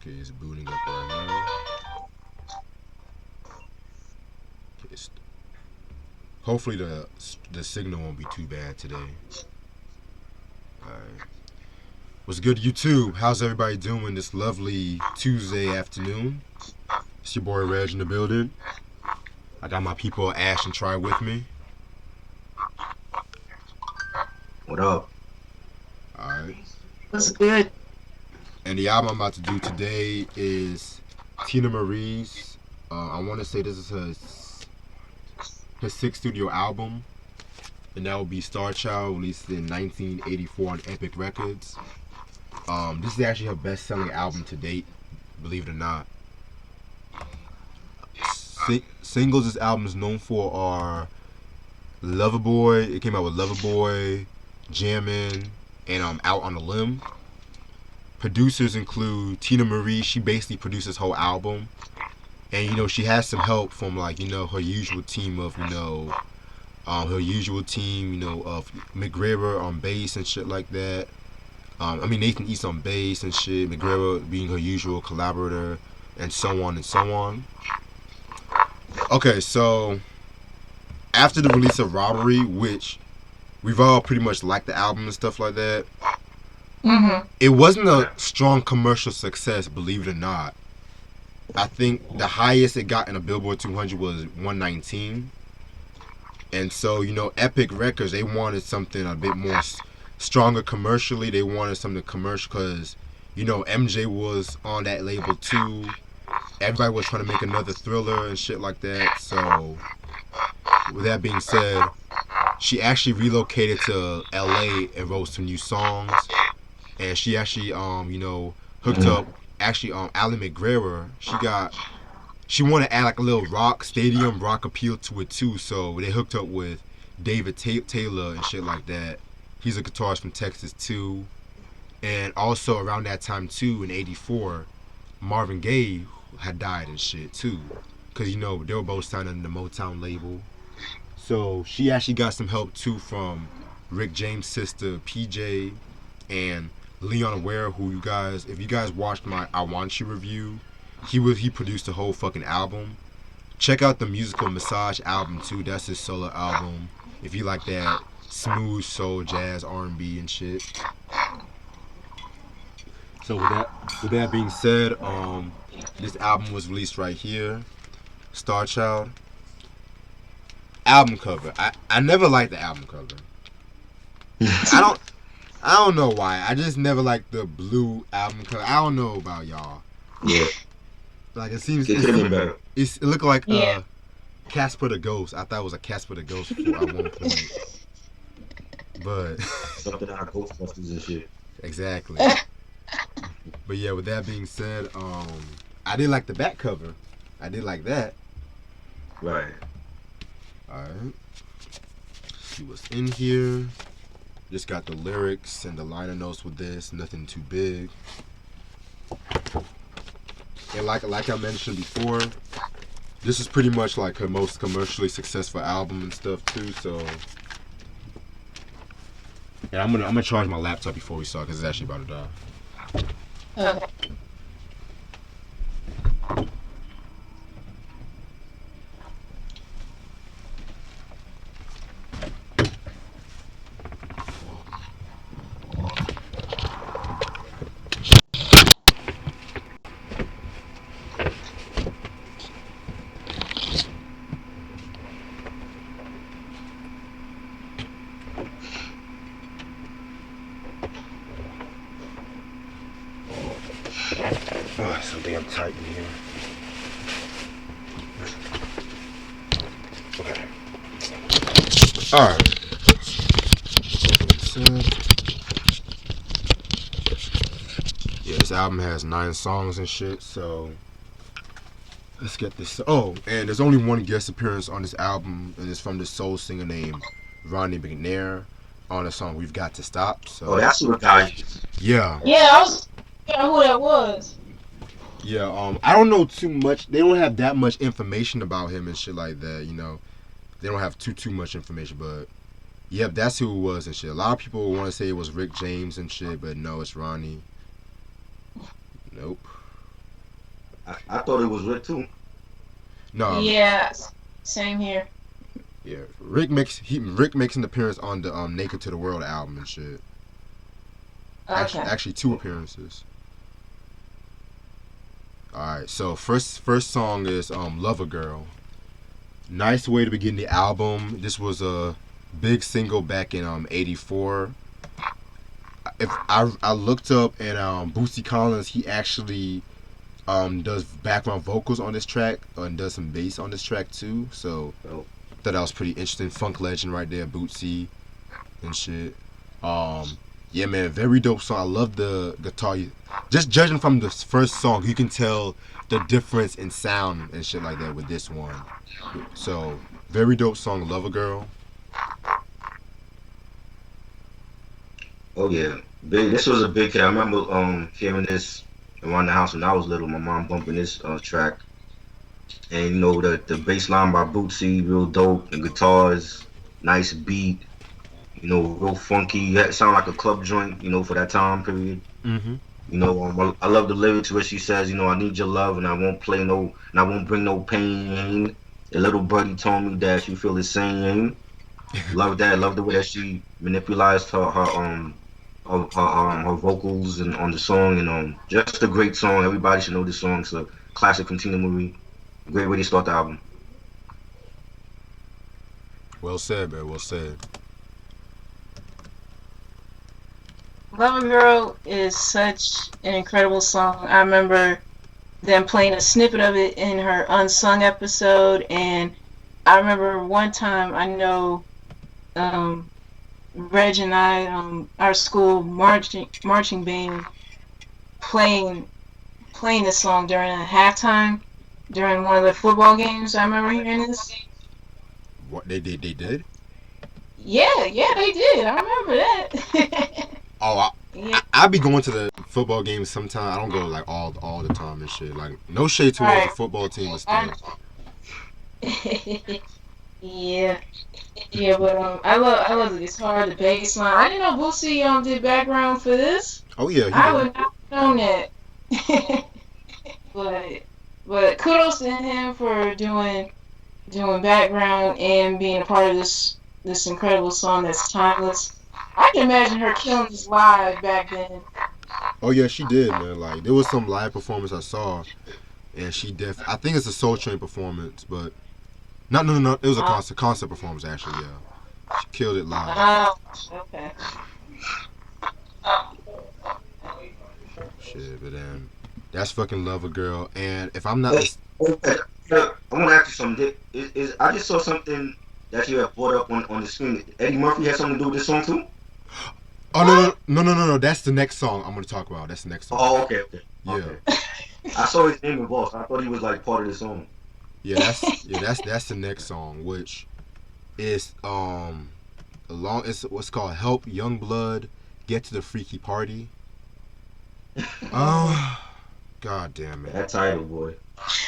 Okay, it's booting up right now. Okay, hopefully the signal won't be too bad today. Alright. What's good, YouTube? How's everybody doing this lovely Tuesday afternoon? It's your boy Reg in the building. I got my people Ash and Try with me. What up? Alright. What's good? And the album I'm about to do today is Teena Marie's. I want to say this is her sixth studio album, and that will be Starship, released in 1984 on Epic Records. This is actually her best-selling album to date, believe it or not. Singles this album is known for are Loverboy. It came out with Loverboy, Jammin', and Out on a Limb. Producers include Teena Marie. She basically produced this whole album, and she has some help from her usual team of of McGregor on bass and shit like that. Nathan East on bass and shit. McGregor being her usual collaborator, and so on and so on. Okay, so after the release of Robbery, which we've all pretty much liked the album and stuff like that. Mm-hmm. It wasn't a strong commercial success, believe it or not. I think the highest it got in a Billboard 200 was 119. And so, Epic Records, they wanted something a bit more stronger commercially. They wanted something commercial because, MJ was on that label too. Everybody was trying to make another Thriller and shit like that. So, with that being said, she actually relocated to LA and wrote some new songs. And she actually, hooked up. Actually, Ali McGregor, she wanted to add like a little stadium rock appeal to it too. So they hooked up with David Taylor and shit like that. He's a guitarist from Texas too. And also around that time too, in '84, Marvin Gaye had died and shit too. Cause they were both signed under the Motown label. So she actually got some help too from Rick James' sister PJ and Leon Ware, who if you guys watched my I Want You review, he produced the whole fucking album. Check out the Musical Massage album too. That's his solo album. If you like that smooth soul, jazz, R&B and shit. So with that being said, this album was released right here, Star Child. Album cover. I never liked the album cover. I don't know why. I just never liked the blue album cover. I don't know about y'all. Yeah. Like it seems It could have been better. It looked like Yeah. Casper the Ghost. I thought it was a Casper the Ghost at one point. But Something out of Ghostbusters and shit. exactly. But yeah, with that being said, I did like the back cover. I did like that. Right. Alright. See what's in here. Just got the lyrics and the liner notes with this. Nothing too big. And like I mentioned before, this is pretty much like her most commercially successful album and stuff too. So, yeah, I'm gonna charge my laptop before we start because it's actually about to die. Okay. Oh, it's so damn tight in here. Okay. Alright. Yeah, this album has 9 songs and shit, so let's get this. Oh, and there's only one guest appearance on this album, and it's from this soul singer named Ronnie McNair on the song "We've Got to Stop." So, Oh, that's what guy. yeah. Yeah, I was who that was. Yeah, I don't know too much. They don't have that much information about him and shit like that, They don't have too much information, but yep, that's who it was and shit. A lot of people want to say it was Rick James and shit, but no, it's Ronnie. Nope. I thought it was Rick too. No, Yeah, same here. yeah. Rick makes an appearance on the Naked to the World album and shit. Okay. Actually, two appearances. All right. So first song is "Lover Girl." Nice way to begin the album. This was a big single back in '84. If I looked up and Bootsy Collins, he actually does background vocals on this track and does some bass on this track too. So Oh, thought that was pretty interesting. Funk legend right there, Bootsy and shit. Um, yeah, man, very dope song. I love the guitar. Just judging from the first song, you can tell the difference in sound and shit like that with this one. So very dope song, "Lover Girl." oh yeah, big. This was a big hit. I remember hearing this around the house when I was little. My mom bumping this track, and you know the bass line by Bootsy, real dope. The guitars, nice beat. You know, real funky. That sound like a club joint. You know, for that time period. Mm-hmm. You know, I love the lyrics where she says, you know, I need your love and I won't play no, and I won't bring no pain. The little birdie told me that you feel the same. Love that. Love the way that she manipulates her vocals and on the song and just a great song. Everybody should know this song. It's a classic from Teena movie. Great way to start the album. Well said, man. Well said. Lover Girl is such an incredible song. I remember them playing a snippet of it in her Unsung episode, and I remember one time I know Reg and I, our school marching band, playing this song during a halftime during one of the football games. I remember hearing this. What they did? They did. Yeah, they did. I remember that. Oh, Yeah, I be going to the football games sometime. I don't go like all the time and shit. Like no shade towards the right. football team and I, stuff. yeah, but I love the guitar, the bass line. I didn't know Boosie did background for this. Oh yeah, he I did. would not have known that. but kudos to him for doing background and being a part of this incredible song that's timeless. I can imagine her killing this live back then. Oh yeah, she did, man. Like there was some live performance I saw, and I think it's a Soul Train performance, but no. It was a Uh, concert performance actually. Yeah, she killed it live. okay. Shit, but then that's fucking Lover Girl. And if I'm not Hey, okay, I want to ask you something. I just saw something that you have brought up on the screen. Eddie Murphy had something to do with this song too? Oh What? no. That's the next song I'm gonna talk about. That's the next song. Oh, okay. Yeah, I saw his name involved. I thought he was like part of the song. that's the next song, which is it's what's called "Help Young Blood Get to the Freaky Party." Oh, god damn it! That title, boy.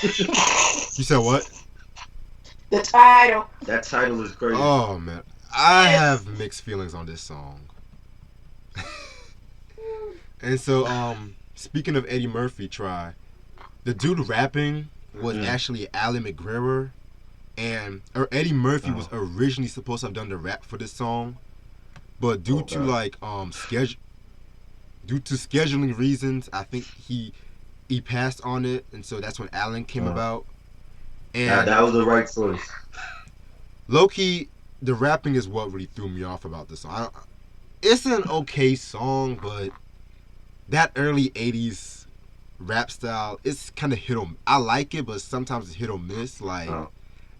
You said what? The title. That title is crazy. Oh man, I have mixed feelings on this song. And so, speaking of Eddie Murphy, the dude rapping was actually Ali McGregor, and Eddie Murphy was originally supposed to have done the rap for this song, but due to scheduling reasons, I think he passed on it, and so that's when Allen came about. And That was the right choice. low key, the rapping is what really threw me off about this song. It's an okay song, but that early '80s rap style, it's kind of hit or. I like it, but sometimes it's hit or miss. Like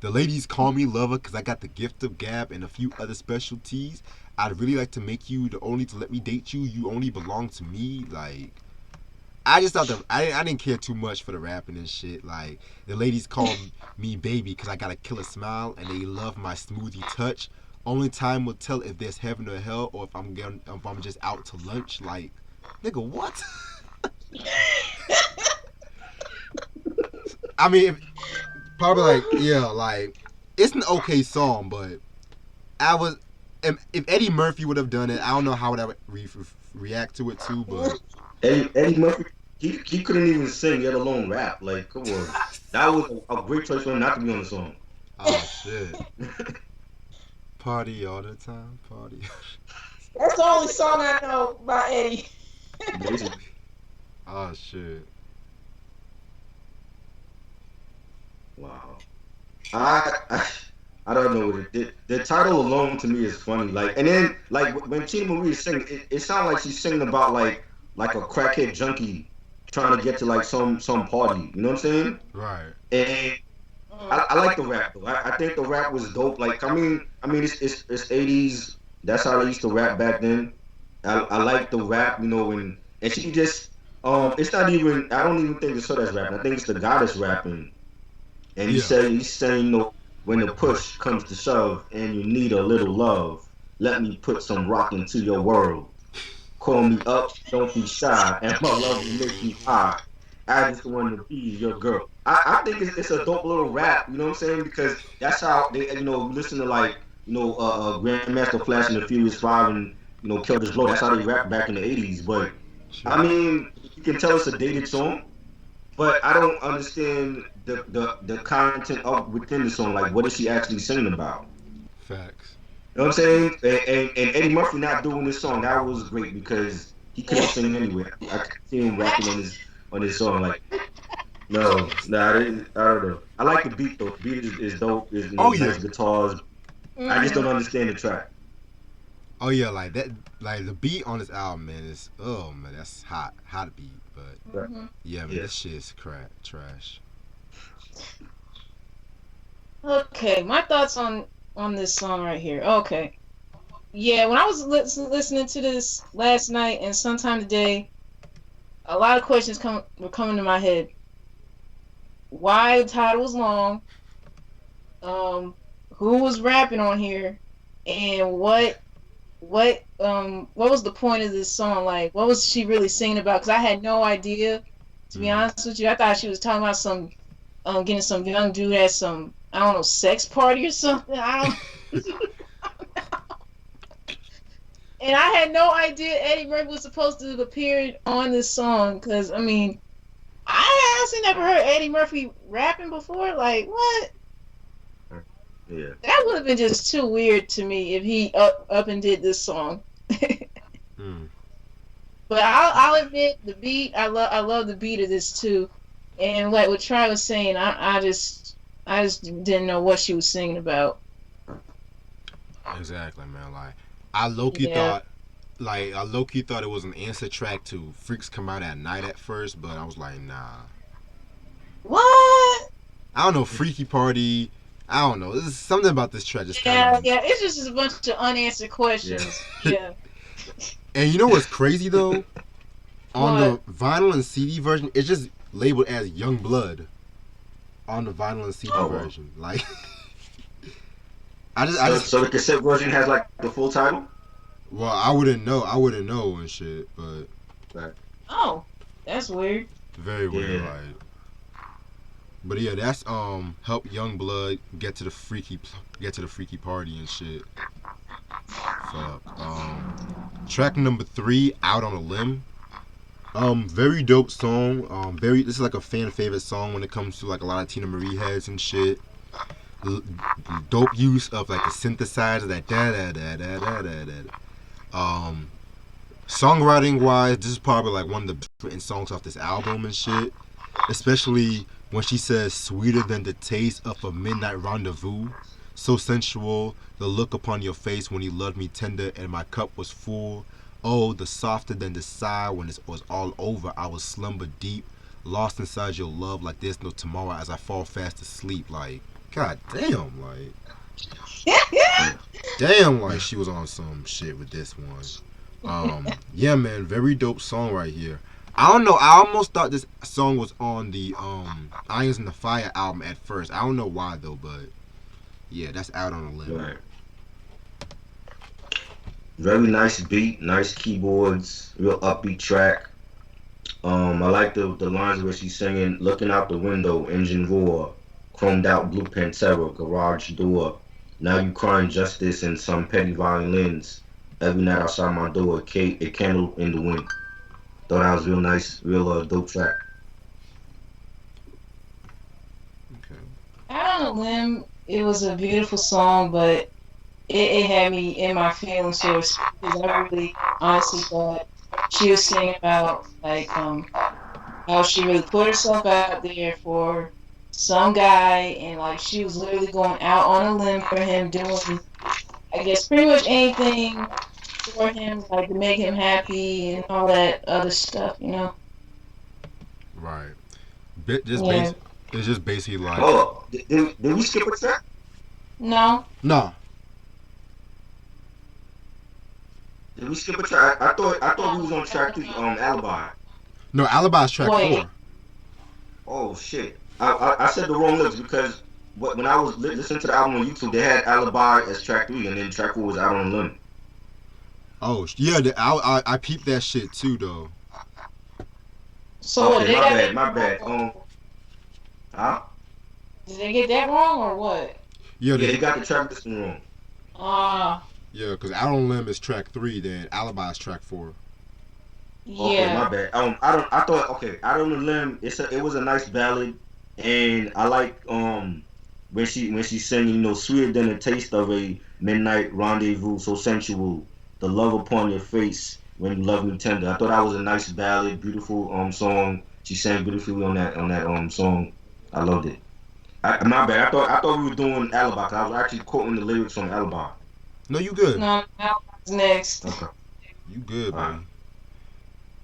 the ladies call me lover because I got the gift of gab and a few other specialties. I'd really like to make you the only to let me date you. You only belong to me. Like I just thought that I didn't care too much for the rapping and shit. Like the ladies call me baby because I got a killer smile and they love my smoothie touch. Only time will tell if there's heaven or hell or if I'm just out to lunch. Like nigga, what? I mean, probably like it's an okay song, but if Eddie Murphy would have done it, I don't know how would I react to it too, but Eddie Murphy he couldn't even sing, let alone rap. Like, come on, that was a great choice for him not to be on the song. Oh shit. Party all the time, party. That's the only song I know by Eddie. Basically, Oh shit. wow. I I don't know what the title alone to me is funny. Like, and then like when Tina Marie is singing, it sounds like she's singing about like a crackhead junkie trying to get to like some party. You know what I'm saying? Right. And I like the rap though. I think the rap was dope. Like, I mean, it's 80s. That's how they used to rap back then. I like the rap, you know, and she just it's not even. I don't even think it's her that's rapping. I think it's the guy that's rapping. And Yeah. he's saying, you know, when the push comes to shove and you need a little love, let me put some rock into your world. Call me up, don't be shy, and my love will make you high. I just want to be your girl. I think it's a dope little rap, you know what I'm saying? Because that's how they, you know, listen to like, you know, Grandmaster Flash and the Furious Five and, you know, Kill This Blow. That's how they rap back in the 80s. But I Shit. mean, you can tell it's a dated song, but I don't understand the content of within the song. Like, what is she actually singing about? Facts. You know what I'm saying? And Eddie Murphy not doing this song, that was great because he couldn't sing anyway. I could see him rapping on his song. Like, no, nah, I don't know. I like the beat though. The beat is dope. Is, you know, Oh yeah. nice guitars. I just don't understand the track. Oh yeah, like that, like the beat on this album, man, is oh man, that's hot beat. But Right. yeah, man, Yeah. this shit's crap, trash. Okay, my thoughts on this song right here. Okay, yeah, when I was listening to this last night and sometime today, a lot of questions were coming to my head. Why the title was long? Um, who was rapping on here? And what was the point of this song? Like, what was she really singing about? Because I had no idea. To be Mhm. honest with you, I thought she was talking about some getting some young dude at some, I don't know, sex party or something. I don't. And I had no idea Eddie Murphy was supposed to have appeared on this song because I mean I honestly never heard Eddie Murphy rapping before. Like what? Yeah. That would have been just too weird to me if he up and did this song. Mm. But I'll admit the beat. I love the beat of this too. And like what Try was saying, I just didn't know what she was singing about. Exactly, man. Like I low key Yeah. thought, like I low key thought it was an answer track to "Freaks Come Out at Night" at first, but I was like, nah. What? I don't know, Freaky Party. I don't know. There's something about this track just kind Yeah, of. yeah. It's just a bunch of unanswered Yeah. questions. Yeah. And you know what's crazy though? On the What? vinyl and CD version, it's just labeled as Young Blood on the vinyl and CD Oh well. version. Like, I So just, so the cassette version has like the full title. well, I wouldn't know. I wouldn't know and shit, but Right. Oh, that's weird. very weird. Yeah. Like, but yeah, that's help Young Blood get to the freaky party and shit. Fuck. Track number 3, Out on a Limb. Very dope song. This is like a fan favorite song when it comes to like a lot of Tina Marie heads and shit. L- Dope use of like the synthesizer, that da da da da da da da. Songwriting wise, this is probably like one of the best written songs off this album and shit. Especially when she says, "Sweeter than the taste of a midnight rendezvous, so sensual, the look upon your face when you loved me tender and my cup was full. Oh, the softer than the sigh when it was all over, I was slumber deep, lost inside your love like there's no tomorrow as I fall fast asleep." Like, god damn, like she was on some shit with this one. Yeah, man, very dope song right here. I don't know. I almost thought this song was on the Irons in the Fire album at first. I don't know why though, but yeah, that's Out on a Limb. Right. Very nice beat, nice keyboards, real upbeat track. I like the lines where she's singing, looking out the window, engine roar, chromed out blue Pantera, garage door. Now you crying justice and some petty violins. Every night outside my door, a candle in the wind. Thought that was real nice, real dope track. Okay. Out on a limb, it was a beautiful song, but it had me in my feelings towards her because I really honestly thought she was singing about like how she really put herself out there for some guy and like she was literally going out on a limb for him doing I guess pretty much anything for him like to make him happy and all that other stuff, you know. Right. Just Yeah. base. It's just basically like. Oh, did we skip a track? No. Nah. Did we skip a track? I thought we was on track 3. Alibi. No, Alibi's track Wait. 4. Oh shit. I said the wrong lyrics because when I was listening to the album on YouTube, they had Alibi as track 3, and then track 4 was Out on a Limb. Oh, yeah. I peeped that shit too, though. So what Okay, they my got bad, that my bad. wrong? Huh? Did they get that wrong or what? Yeah, Yeah, they, he got the track listing wrong. yeah, because Out on Limb is track 3, then Alibi's track 4. Okay, my Yeah. bad. I thought okay, Out on a Limb. It was a nice ballad, and I like when she sang, sweeter than the taste of a midnight rendezvous, so sensual, the love upon your face when you love me tender. I thought that was a nice ballad, beautiful song. She sang beautifully on that song. I loved it. My bad. I thought we were doing Alibi 'cause I was actually quoting the lyrics from Alibi. No, you good. No, that was next. Okay. You good, All right. baby.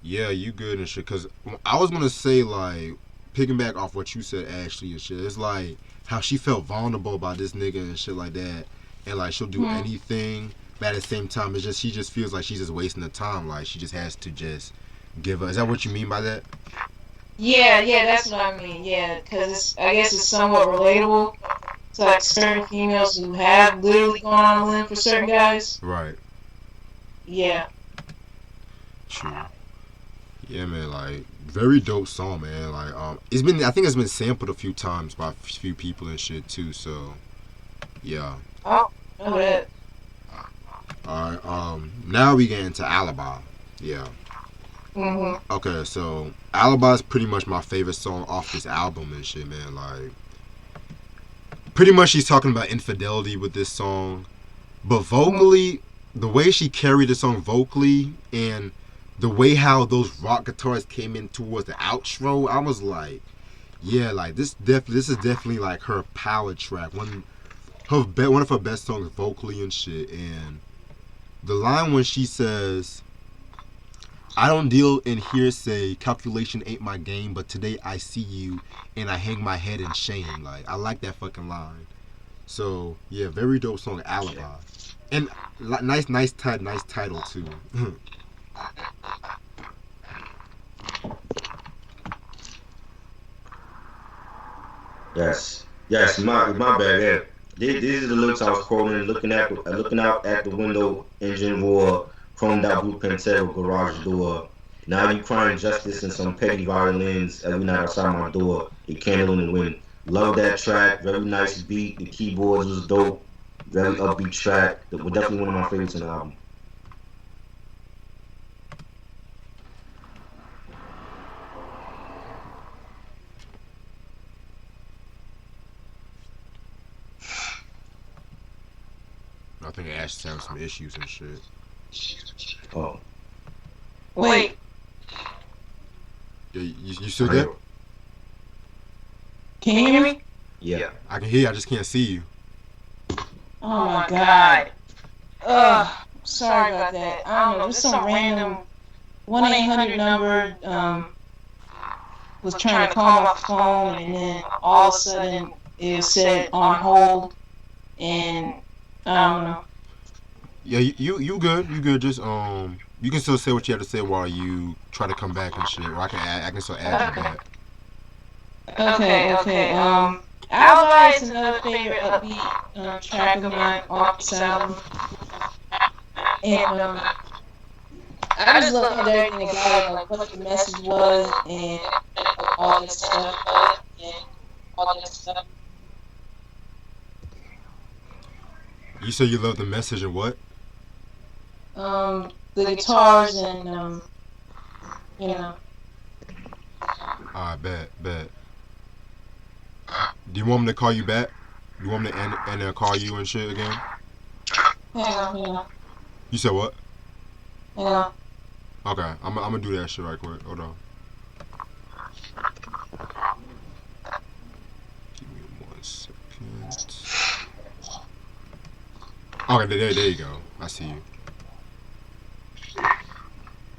Yeah, you good and shit. Because I was going to say, like, picking back off what you said, Ashley, and shit. It's like how she felt vulnerable by this nigga and shit like that. And, like, she'll do Hmm. anything. But at the same time, it's just, she just feels like she's just wasting the time. Like, she just has to just give up. Is that what you mean by that? Yeah, yeah, that's what I mean. Yeah, because I guess it's somewhat relatable to like certain females who have literally gone on a limb for certain guys. Right. Yeah. True. Yeah, man. Like, very dope song, man. Like, I think it's been sampled a few times by a few people and shit, too. So, yeah. Oh, know that. Alright, now we get into Alibi. Yeah. Mhm. Okay, so Alibi is pretty much my favorite song off this album and shit, man. Like, pretty much she's talking about infidelity with this song, but vocally, the way she carried the song vocally and the way how those rock guitars came in towards the outro, I was like, yeah, like this is definitely like her power track, one of her best songs vocally and shit. And the line when she says, I don't deal in hearsay. Calculation ain't my game, but today I see you and I hang my head in shame. Like, I like that fucking line. So yeah, very dope song, Alibi, and nice title too. Yes. Yes. My bad. Yeah. These are the lyrics I was quoting. Looking out at the window, engine roar, chromed out blue Pantera garage door. Now you crying justice and some petty violins every night outside my door. A candle in the wind. Love that track. Very nice beat. The keyboards was dope. Very upbeat track. That was definitely one of my favorites in the album. I think Ash is having some issues and shit. Oh. Wait, Yeah, you still Okay. there? can you hear me? Yeah. I can hear you, I just can't see you. Oh my god. Sorry about that. I don't know. Just some random 1-800 number was trying to call my phone, and then all of a sudden it said on hold, and I don't know. Yeah, you good? You good? Just you can still say what you have to say while you try to come back and shit. Or I can still add you back. Okay. Alibi is another favorite upbeat track of mine off this album, and I just loved everything about it, like what the message was, and all that stuff, and all that stuff. You say you love the message and what? The guitars and you know. I bet. Do you want me to call you back? You want me to end and call you and shit again? Yeah. You said what? Yeah. Okay, I'm gonna do that shit right quick. Hold on. Give me 1 second. Okay, there you go. I see you.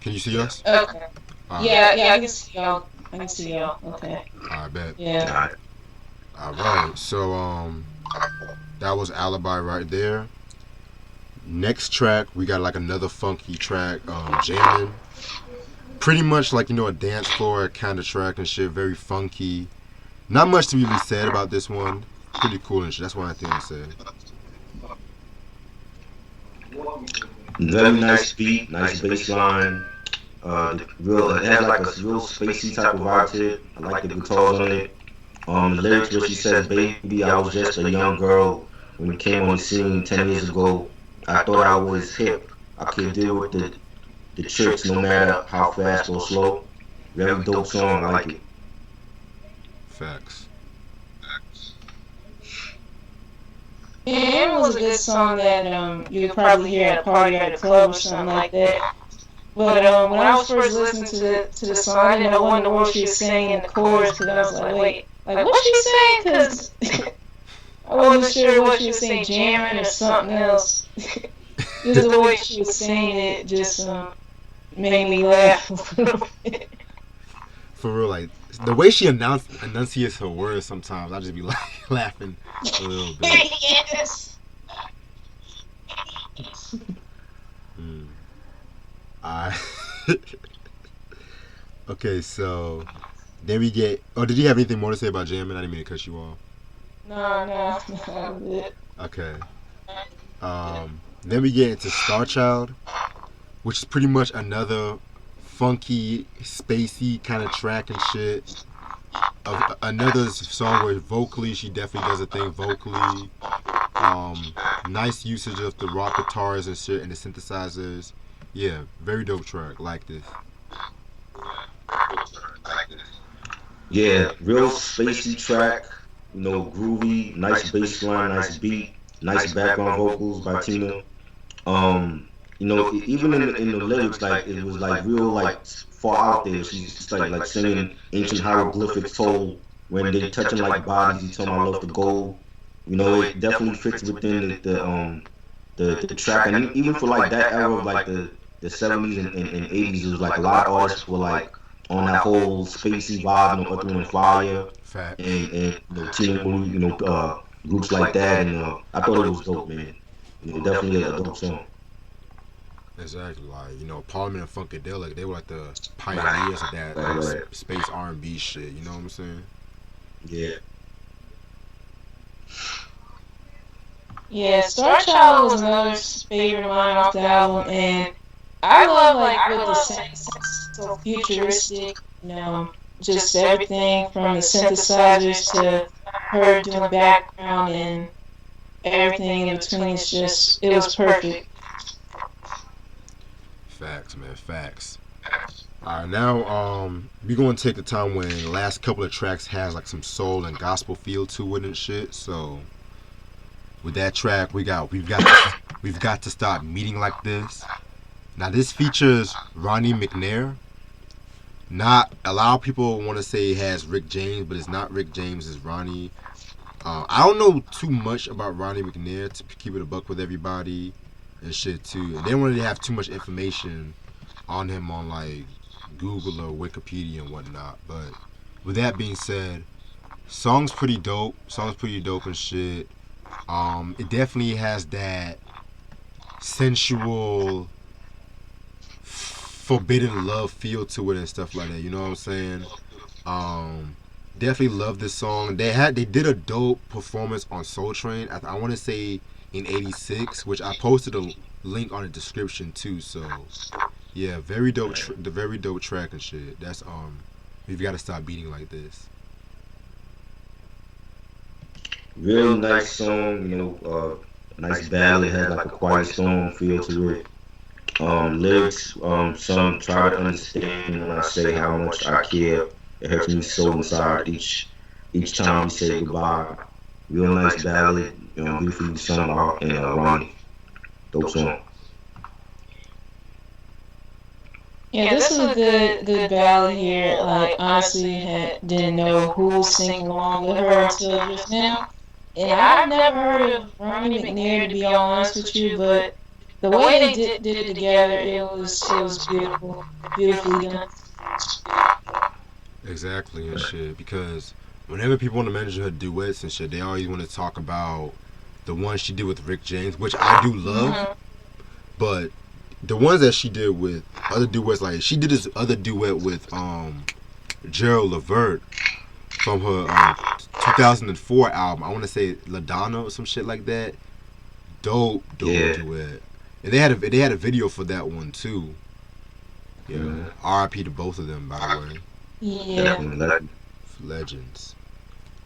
Can you see us? Okay. Yeah, I can see y'all. Okay. I bet. Yeah. Alright, so that was Alibi right there. Next track, we got like another funky track, Jamming. Pretty much like, a dance floor kind of track and shit, very funky. Not much to really said about this one. Pretty cool and shit. That's one thing I said. Very nice beat, nice bass line. It has like a real spacey type of vibe to it. I like the guitars on it. The lyrics where she says, "Baby, I was just a young girl when you came on the scene 10 years ago. I thought I was hip. I could deal with the tricks no matter how fast or slow." Very dope song. I like it. Facts. It was a good song that you could probably hear at a party or at a club or something like that. But when I was first listening to the song, I didn't know what in the world she was saying in the chorus because I was like, wait, like what's she saying? Because I wasn't sure what she was saying, jamming or something else. Just the way she was saying it just made me laugh a little bit. For real, like the way she enunciates her words sometimes, I just be like laughing a little bit. Yes. I Okay, so then we get. Oh, did you have anything more to say about jamming? I didn't mean to cut you off. No. Okay. Then we get into Star Child, which is pretty much another funky, spacey kind of track and shit. Another song where vocally she definitely does a thing vocally. Nice usage of the rock guitars and shit and the synthesizers. Yeah, very dope track. Like this. Yeah, real spacey track. Groovy, nice bass line, nice beat, nice background vocals by Teena. Even in the lyrics, like it was like real like far out there. She's like singing ancient hieroglyphics told when they touching like bodies. You tell my love to gold. It definitely fits within the track, and even for like that era of like the 70s and 80s, it was like a lot of artists were like on that whole spacey vibe, Earth, Wind and Fire, Fact. and Teen Movie, groups like that, and I thought it was dope, man. Definitely a dope song. Exactly, like Parliament and Funkadelic, they were like the pioneers of that like, space R&B shit. You know what I'm saying? Yeah. Yeah, Star Child was another favorite of mine off the album, and I love like with the sounds so futuristic, just everything from the synthesizers to her doing the background and everything in between. It was perfect. Facts, man, facts. Alright, now we gonna take the time when the last couple of tracks has like some soul and gospel feel to it and shit. So with that track, we've got to stop meeting like this. Now this features Ronnie McNair. Not a lot of people want to say it has Rick James, but it's not Rick James. It's Ronnie. I don't know too much about Ronnie McNair to keep it a buck with everybody and shit too. And they don't really have too much information on him on like Google or Wikipedia and whatnot. But with that being said, song's pretty dope. And shit. It definitely has that sensual, forbidden love feel to it and stuff like that. You know what I'm saying? Definitely love this song. They did a dope performance on Soul Train. I want to say in '86, which I posted a link on the description too. So yeah, very dope. The very dope track and shit. That's we've got to stop beating like this. Real nice song. Nice ballad. Has like a quiet storm feel to it. Lyrics, some try to understand when I say how much I care. It hurts me so inside each time we say goodbye. Real nice ballad, beautifully sung out and Ronnie. Dope song. Yeah, this was a good ballad here. Like honestly, didn't know who was singing along with her until just now. And I've never heard of Ronnie McNair to be all honest with you, but the way they did it together, it was beautiful, beautifully done. Exactly and shit. Because whenever people want to mention her duets and shit, they always want to talk about the one she did with Rick James, which I do love. But the ones that she did with other duets, like she did this other duet with Gerald Levert from her 2004 album. I want to say LaDonna or some shit like that. Dope duet. And they had a video for that one too. Yeah. R.I.P. to both of them, by the way. Yeah. Legends.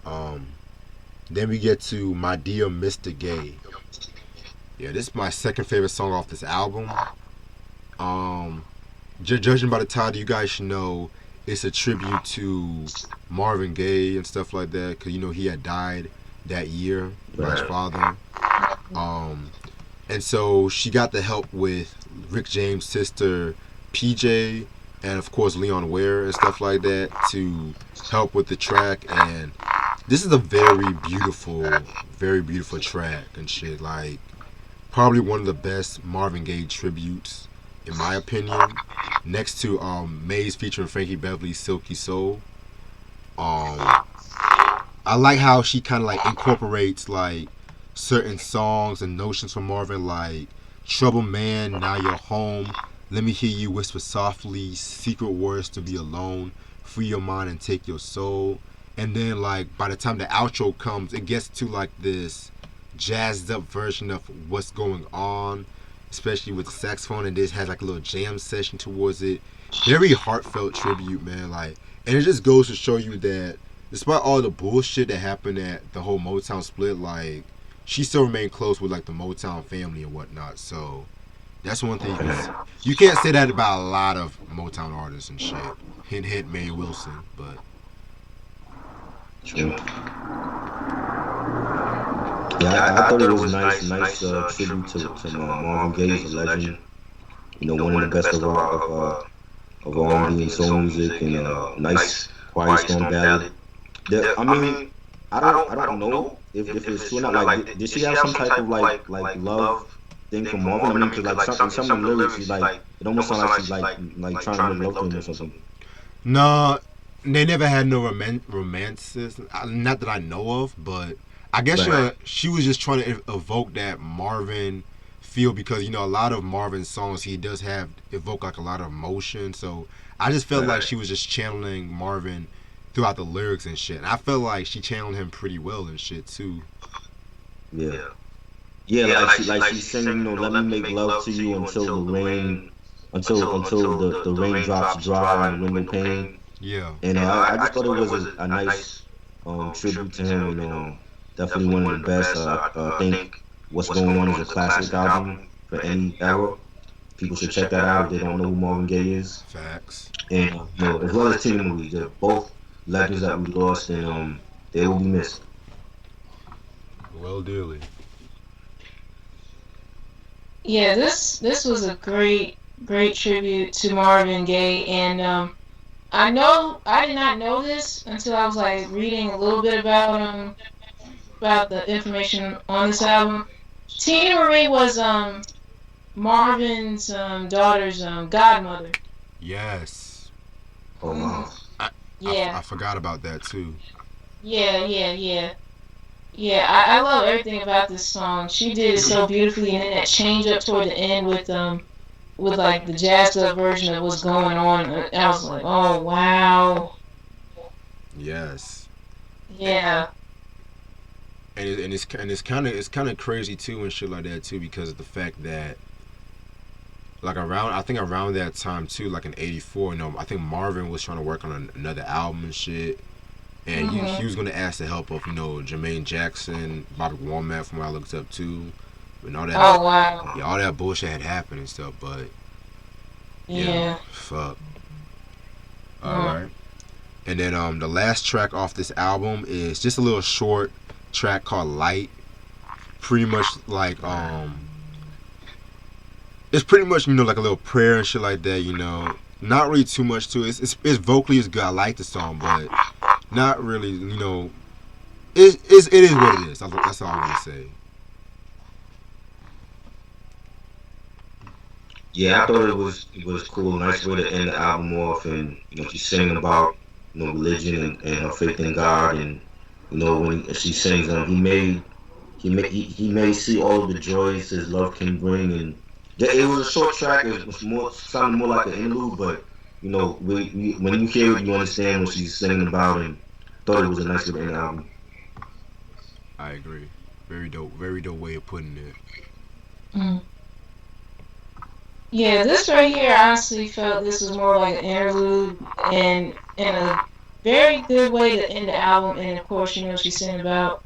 Then we get to My Dear Mr. Gaye. Yeah, this is my second favorite song off this album. Judging by the title, you guys should know it's a tribute to Marvin Gaye and stuff like that, because you know he had died that year by his father. And so she got the help with Rick James' sister PJ and of course Leon Ware and stuff like that to help with the track. And this is a very beautiful track and shit. Like probably one of the best Marvin Gaye tributes in my opinion, next to Maze featuring Frankie Beverly's Silky Soul. I like how she kind of like incorporates like certain songs and notions from Marvin, like Trouble Man, Now You're Home, Let Me Hear You Whisper Softly, Secret Words to Be Alone, Free Your Mind and Take Your Soul. And then like by the time the outro comes, it gets to like this jazzed up version of What's Going On, especially with the saxophone, and this has like a little jam session towards it. Very heartfelt tribute, man. Like, and it just goes to show you that despite all the bullshit that happened at the whole Motown split, like she still remained close with like the Motown family and whatnot. So that's one thing you can't say that about a lot of Motown artists and shit. Hint, hint, Mae Wilson, but. True. Yeah, I thought it was nice tribute to Marvin Gaye. He's a legend. You know, one of the best of R&B and soul music, and nice quiet storm ballad. I mean, I don't know if it's true or not. Like, did she have some type of like love thing from Marvin? I mean, because like some of the lyrics, she's like it almost sounds like she's like trying to make love to him or something. No, they never had no romances. Not that I know of, but I guess she was just trying to evoke that Marvin feel, because you know a lot of Marvin's songs he does have evoke like a lot of emotion. So I just felt like she was just channeling Marvin throughout the lyrics and shit. And I felt like she channeled him pretty well and shit too. Yeah. Yeah, like she's singing, you know, let me make love to you until the rain, until the raindrops dry and the window pane. Yeah. And I just thought it was a nice tribute to him, and definitely one of the best. I think What's Going On is a classic album for any era. People should check that out if they don't know who Marvin Gaye is. Facts. And you know, as well as Teena movies, they're both legends that we lost, and they will be missed. Well, dearly. Yeah, this was a great tribute to Marvin Gaye, and I did not know this until I was like reading a little bit about the information on this album. Teena Marie was Marvin's daughter's godmother. Yes. Oh wow. I forgot about that too. Yeah. I love everything about this song. She did it so beautifully, and then that change up toward the end with like the jazzed up version of What's Going On. I was like, oh wow. Yes. Yeah. And it's kind of crazy too and shit like that too, because of the fact that like around that time too, like in '84, you know, I think Marvin was trying to work on another album and shit. And he was going to ask the help of, you know, Jermaine Jackson, Bobby Womack, from what I looked up too. When all that, Oh wow. yeah, all that bullshit had happened and stuff. But yeah, Yeah. fuck. All Mm. right. And then the last track off this album is just a little short track called Light. Pretty much like it's pretty much like a little prayer and shit like that. Not really too much to it. It's vocally is good. I like the song, but not really. It is what it is. That's all I'm gonna say. Yeah, I thought it was cool, nice way to end the album off, and she's singing about religion and her faith in God, and when she sings, he may see all of the joys his love can bring, and it was a short track. It was more sounded more like an interlude, but when you hear it, you understand what she's singing about, and thought it was a nice way to end the album. I agree. Very dope. Very dope way of putting it. Mm. Yeah, this right here, I honestly felt this was more like an interlude and a very good way to end the album. And of course, she's saying about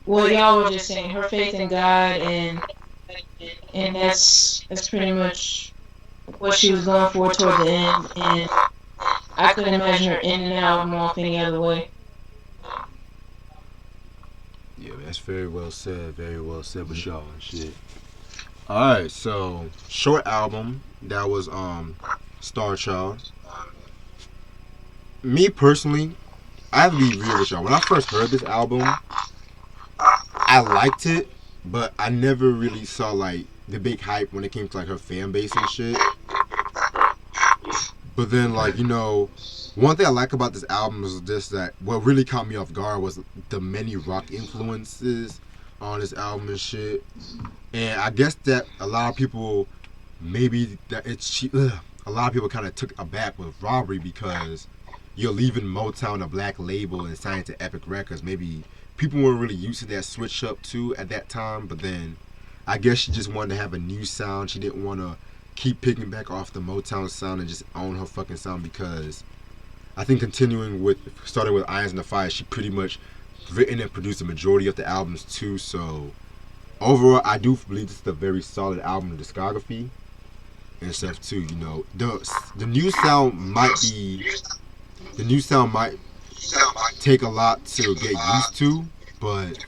what y'all were just saying, her faith in God, and that's pretty much what she was going for toward the end. And I couldn't imagine her ending the album off any other way. Yeah, that's very well said. Very well said, but y'all shit. All right, so short album that was Star Child. Me personally, I have to be real with y'all. When I first heard this album, I liked it, but I never really saw like the big hype when it came to like her fan base and shit. But then one thing I like about this album is just that what really caught me off guard was the many rock influences on this album and shit. And I guess that a lot of people maybe that it's a lot of people kind of took aback with Robbery because you're leaving Motown, a black label, and signing to Epic Records. Maybe people weren't really used to that switch up too at that time, but then I guess she just wanted to have a new sound. She didn't want to keep picking back off the Motown sound and just own her fucking sound because I think starting with Irons in the Fire, she pretty much written and produced the majority of the albums too. So overall, I do believe this is a very solid album in discography and stuff too. The new sound might take a lot to get used to, but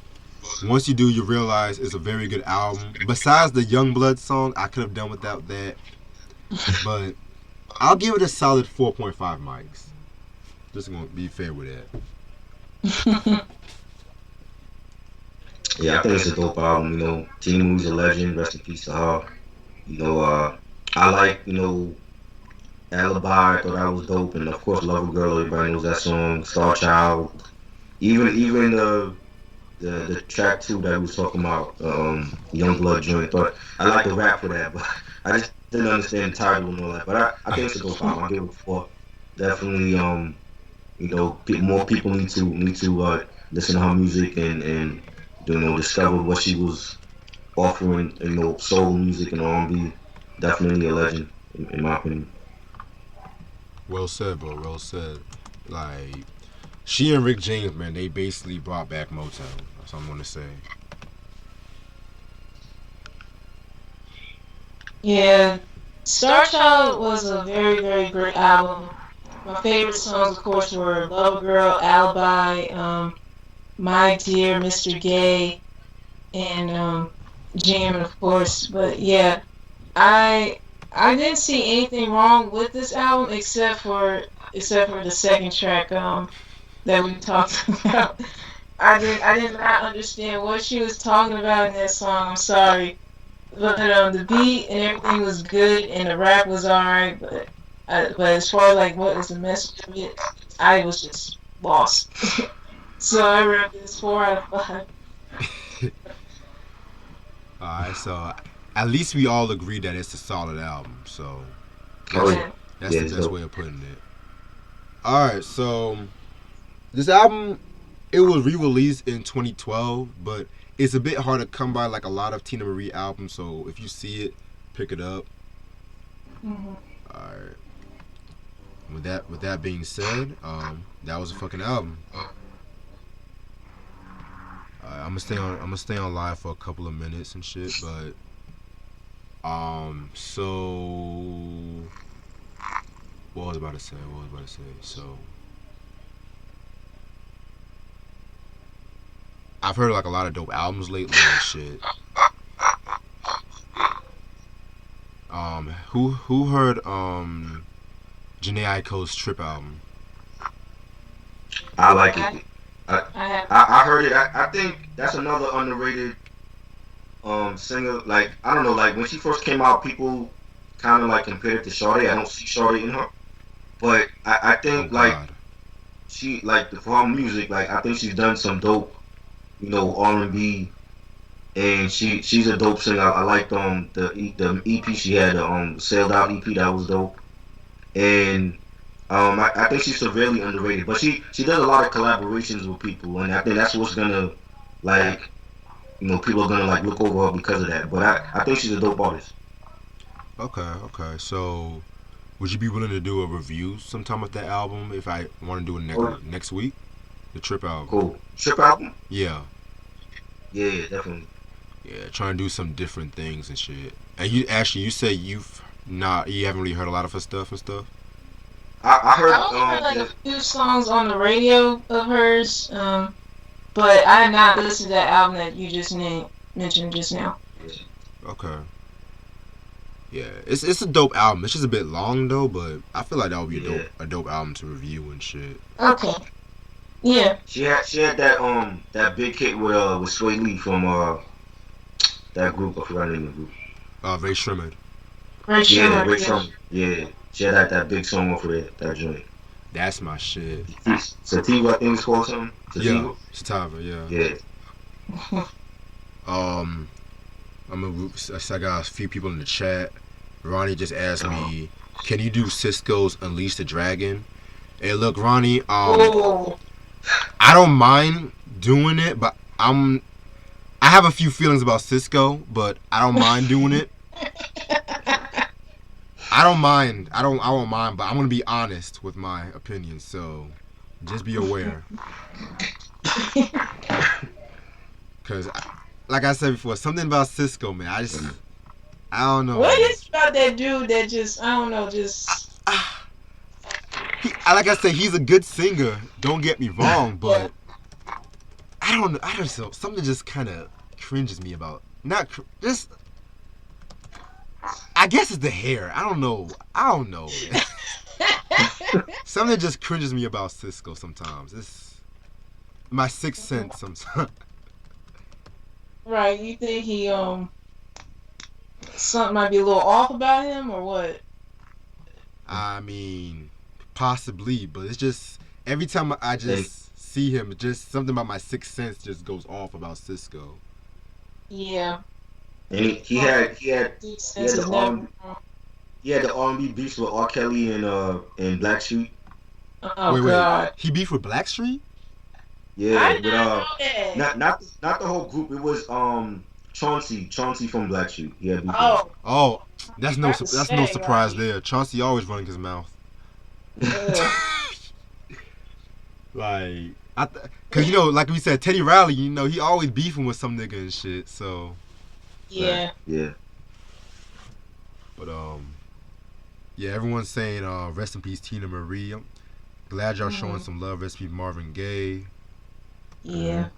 once you do, you realize it's a very good album. Besides the Youngblood song, I could have done without that, but I'll give it a solid 4.5 mics. Just gonna be fair with that. Yeah, I think it's a dope album. Teena Marie's a legend. Rest in peace to her. You know, I like Alibi. I thought that was dope, and of course, Lover Girl. Everybody knows that song. Star Child. Even the track two that we was talking about, Young Blood joint. Thought I like the rap for that, but I just didn't understand the title and all that. But I think it's a dope album. I give it a 4. Definitely, more people need to listen to her music and discover what she was offering. Soul music and R&B. Definitely a legend in my opinion. Well said, bro. Well said. Like she and Rick James, man, they basically brought back Motown. That's what I'm gonna say. Yeah, Star Child was a very, very great album. My favorite songs, of course, were Love Girl, Alibi, My Dear Mr. Gaye, and Jam, of course. But yeah, I didn't see anything wrong with this album except for the second track that we talked about. I did not understand what she was talking about in that song. I'm sorry. But the beat and everything was good, and the rap was alright. But as far as like what was the message of it, I was just lost. So I rate this 4 out of 5. Alright, so at least we all agree that it's a solid album. So Oh that's yeah, that's yeah, the it's best dope. way of putting it. Alright, so this album it was re-released in 2012, but it's a bit hard to come by like a lot of Teena Marie albums. So if you see it, pick it up. Mhm. All right. With that being said, that was a fucking album. I'm gonna stay on live for a couple of minutes and shit, but so what was I about to say? So I've heard like a lot of dope albums lately and shit. Who heard Janae Aiko's Trip album? I like it. I I have. I heard it. I think that's another underrated singer. Like I don't know. Like when she first came out, people kind of like compared it to Sade. I don't see Sade in her, but I Oh think like God. she like the for her music. Like I think she's done some dope, R&B, and she's a dope singer. I liked the EP she had, the sailed out EP, that was dope. And I think she's severely underrated, but she does a lot of collaborations with people, and I think that's what's gonna like people are gonna like look over her because of that. But I think she's a dope artist. Okay. So would you be willing to do a review sometime of that album if I want to do it Oh, next week? The Trip album. cool. Trip album? Yeah. Yeah, definitely. Yeah, trying to do some different things and shit. And you say you haven't really heard a lot of her stuff and stuff. I heard I only heard like a the, few songs on the radio of hers, but I have not listened to that album that you just mentioned just now. Okay. Yeah, it's a dope album. It's just a bit long though, but I feel like that would be yeah. a dope album to review and shit. Okay. Yeah. She had that big hit with Sway Lee from that group. I forgot the name of the group. Ray Sherman. Right, Yeah, sure. Rick from yeah. She had that big song off of that joint. That's my shit. Sativa, I think it's called something. Yeah, Sativa. Satava. Yeah. Yeah. Um, I got a few people in the chat. Ronnie just asked me, "Can you do Cisco's Unleash the Dragon?" Hey, look, Ronnie. Oh. I don't mind doing it, but I have a few feelings about Cisco, but I don't mind doing it. I don't mind. I won't mind, but I'm gonna be honest with my opinion. So, just be aware. Cause, like I said before, something about Cisco, man. I don't know. What Man. is about that dude that just, I don't know, just. Like I said, he's a good singer. Don't get me wrong, but I don't know. I don't know. Something just kind of cringes me about. Not just. I guess it's the hair. I don't know. Man. Something just cringes me about Cisco sometimes. It's my sixth sense sometimes. Right, you think he, something might be a little off about him, or what? I mean, possibly, but it's just every time I just see him, just something about my sixth sense just goes off about Cisco. Yeah. And he had Sense the is never. R&B beefs with R. Kelly and Black Sheep. Oh, Wait, God. he beefed with Blackstreet? Yeah, I did but not know that. not the whole group. It was Chauncey from Black Sheep. Yeah. Oh. That's no surprise there. Chauncey always running his mouth. Like, cause like we said, Teddy Riley, he always beefing with some nigga and shit. So. Yeah. Yeah. But yeah, everyone's saying rest in peace, Teena Marie. I'm glad y'all showing some love. Rest in peace, Marvin Gaye. Yeah.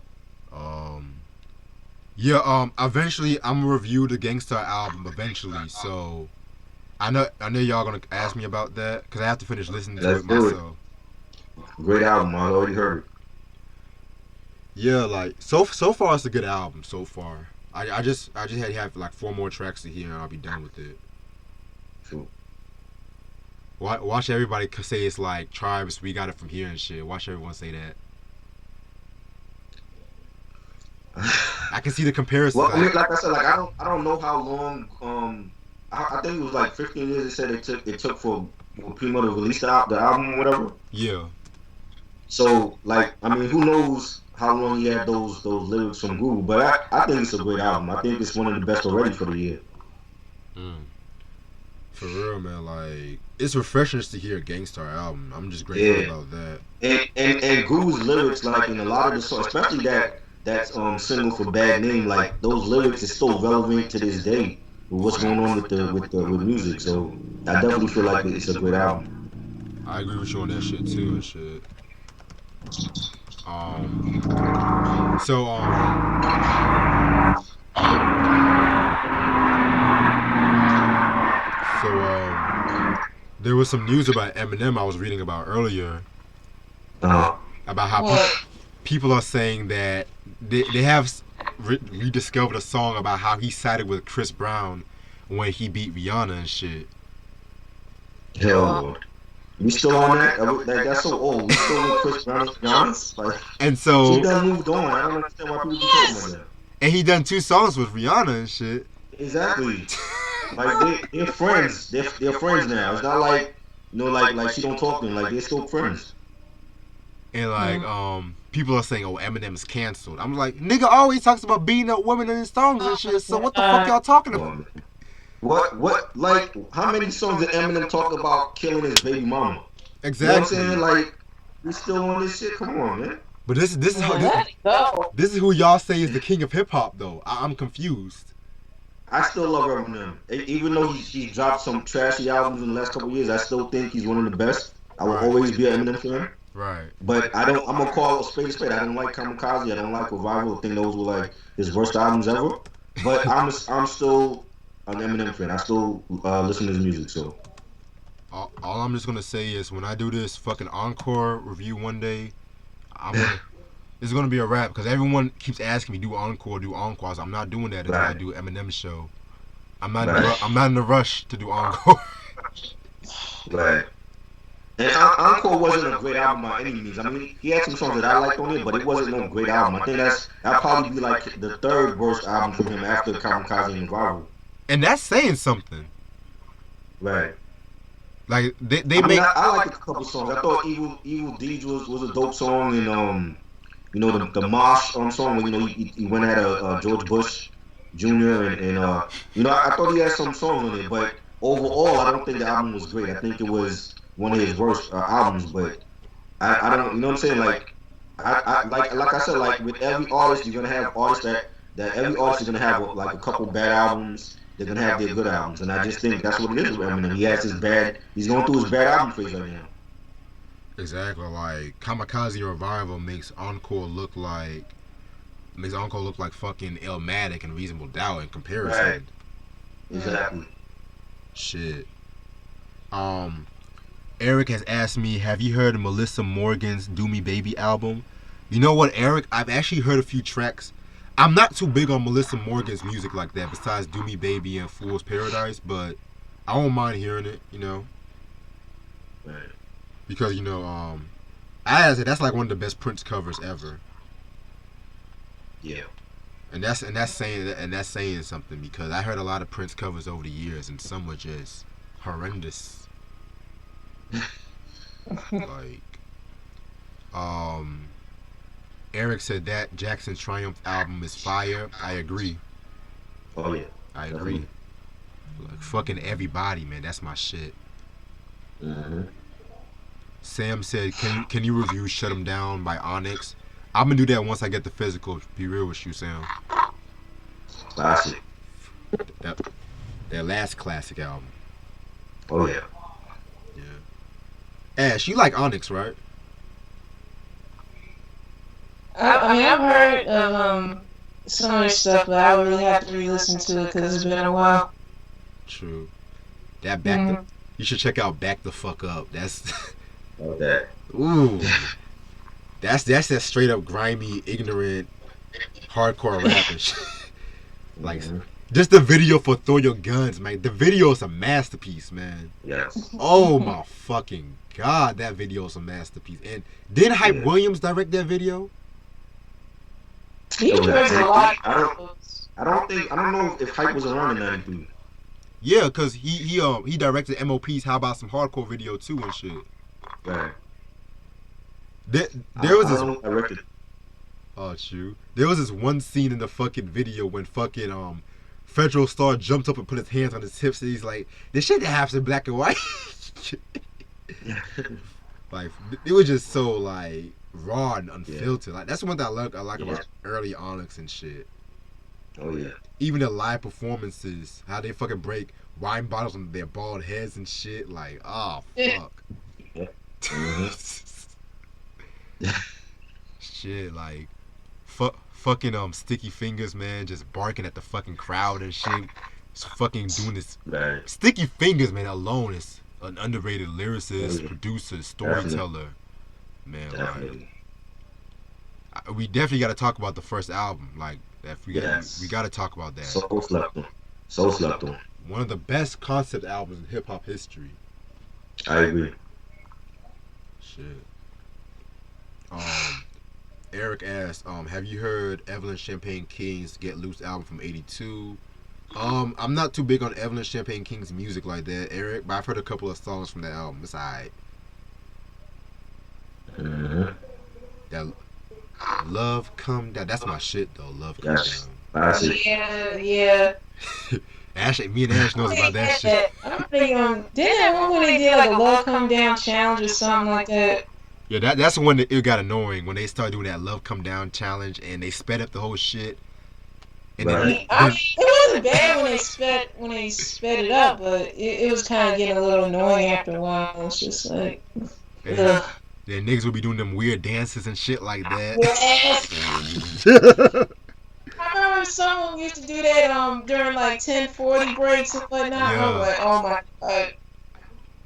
Eventually I'm gonna review the Gangstar album eventually. So I know y'all gonna ask me about that because I have to finish listening to it myself. Great album. I already heard it. Yeah, like so far it's a good album so far. I just had to have like 4 more tracks to hear and I'll be done with it. True. Watch everybody say it's like Tribes, we got it from here and shit. Watch everyone say that. I can see the comparison. Well, I mean, like I said, like I don't know how long. I think it was like 15 years. They said it took for Primo to release the album or whatever. Yeah. So like, I mean, who knows how long he had those lyrics from Google? But I think it's a great album. I think it's one of the best already for the year. For real, man. Like, it's refreshing to hear a Gangstar album. I'm just grateful about that. And Guru's lyrics, like in a lot of the songs, especially that single for Bad Name, like those lyrics is still relevant to this day with what's going on with music. So I definitely feel like it's a great album. I agree with you on that shit too and shit. Um, so there was some news about Eminem I was reading about earlier about how people are saying that they have rediscovered a song about how he sided with Chris Brown when he beat Rihanna and shit. Hell Lord. We still on that? That's so old. We still with Chris Brown and Giannis? Like, and so he done moved on. I don't understand why people be talking about that. And he done 2 songs with Rihanna and shit. Exactly. Like they're friends. They're friends now. It's not like like she don't talk to him. Like they're still friends. And like people are saying, "Oh, Eminem is canceled." I'm like, nigga always talks about beating up women in his songs and shit. So what the fuck y'all talking about? What like how many songs did Eminem talk about killing his baby mama? Exactly. You know what I'm saying? Like we still on this shit. Come on, man. But this is who y'all say is the king of hip hop though. I'm confused. I still love Eminem. Even though he dropped some trashy albums in the last couple of years, I still think he's one of the best. I will always be an Eminem fan. Right. But I'm gonna call a spade a spade. I don't like Kamikaze. I don't like Revival. I think those were like his worst albums ever. But I'm still an Eminem fan. I still listen to his music. So all I'm just gonna say is when I do this fucking encore review one day, it's gonna be a wrap because everyone keeps asking me do encores. I'm not doing that until I do Eminem show. I'm not in a rush to do encore. Right. And Encore wasn't a great album by any means. I mean, he had some songs that I liked on it, but it wasn't no great album. I think that'll probably be like the third worst album from him after Kamikaze and Revival. And that's saying something. Right. Like they make. I liked a couple songs. I thought Evil Deeds was a dope song, and the Mosh song when he went at George Bush Jr. and I thought he had some songs on it, but overall I don't think the album was great. I think it was one of his worst albums, but I don't, you know what I'm saying? Like I said, like with every artist, you're gonna have artists that every artist is gonna have like a couple bad albums. They're gonna have their good albums, and I just think that's what it is with Eminem. He's going through his bad album phase right now. Exactly, like Kamikaze Revival makes Encore look like fucking Illmatic and Reasonable Doubt in comparison. Right. Exactly. Shit. Eric has asked me, have you heard of Melissa Morgan's Do Me Baby album? You know what, Eric? I've actually heard a few tracks. I'm not too big on Melissa Morgan's music like that, besides Do Me Baby and Fool's Paradise, but I don't mind hearing it, Right. Because, I say that's like one of the best Prince covers ever. Yeah. And that's saying something, because I heard a lot of Prince covers over the years, and some were just horrendous. Like, Eric said that Jackson Triumph album is fire. I agree. Oh yeah, I agree. Like fucking Everybody, man, that's my shit. Mm-hmm. Sam said, "Can you review Shut 'Em Down by Onyx?" I'm gonna do that once I get the physical. Be real with you, Sam. Classic. Their last classic album. Oh yeah. Ash, you like Onyx, right? I mean, I've heard of some of their stuff, but I would really have to re-listen to it because it's been a while. True. That you should check out Back the Fuck Up. That's Okay. Ooh. That's that straight up grimy, ignorant, hardcore rap and shit. Like just the video for Throw Your Guns, man. The video is a masterpiece, man. Yes. Oh my fucking God, that video is a masterpiece. And did Hype Williams direct that video? He directs a lot. I don't know if Hype was around in '93. Yeah, cause he directed MOP's How About Some Hardcore video too and shit. Right. There was this. Directed. Oh, true. There was this one scene in the fucking video when fucking Federal Star jumped up and put his hands on his hips and he's like, "This shit that happens in black and white." Like it was just so like raw and unfiltered. Like that's one thing I like about early Onyx and shit. Oh yeah. Even the live performances, how they fucking break wine bottles on their bald heads and shit. Like, oh fuck. Yeah. Shit, like fucking Sticky Fingers, man, just barking at the fucking crowd and shit. Just fucking doing this. Right. Sticky Fingers, man, alone is an underrated lyricist, producer, storyteller. Man, Definitely. like, we definitely got to talk about the first album. Like, we got to talk about that. So slept on. One of the best concept albums in hip hop history. I agree. Shit. Eric asked, have you heard Evelyn Champagne King's Get Loose album from '82? I'm not too big on Evelyn Champagne King's music like that, Eric, but I've heard a couple of songs from that album. It's alright. That Love Come Down. That's my shit though. Love Come Down. Yeah. Ashley, me and Ash knows about that shit. I think didn't when they did like a Love Come Down challenge or something like that. Yeah, that's when it got annoying when they started doing that Love Come Down challenge and they sped up the whole shit. And Right. it wasn't bad when they sped it up, but it was kind of getting a little annoying after a while. It's just like, then niggas would be doing them weird dances and shit like that. yes. I remember someone used to do that during like 10:40 breaks and whatnot. Yeah. I'm like, oh my god.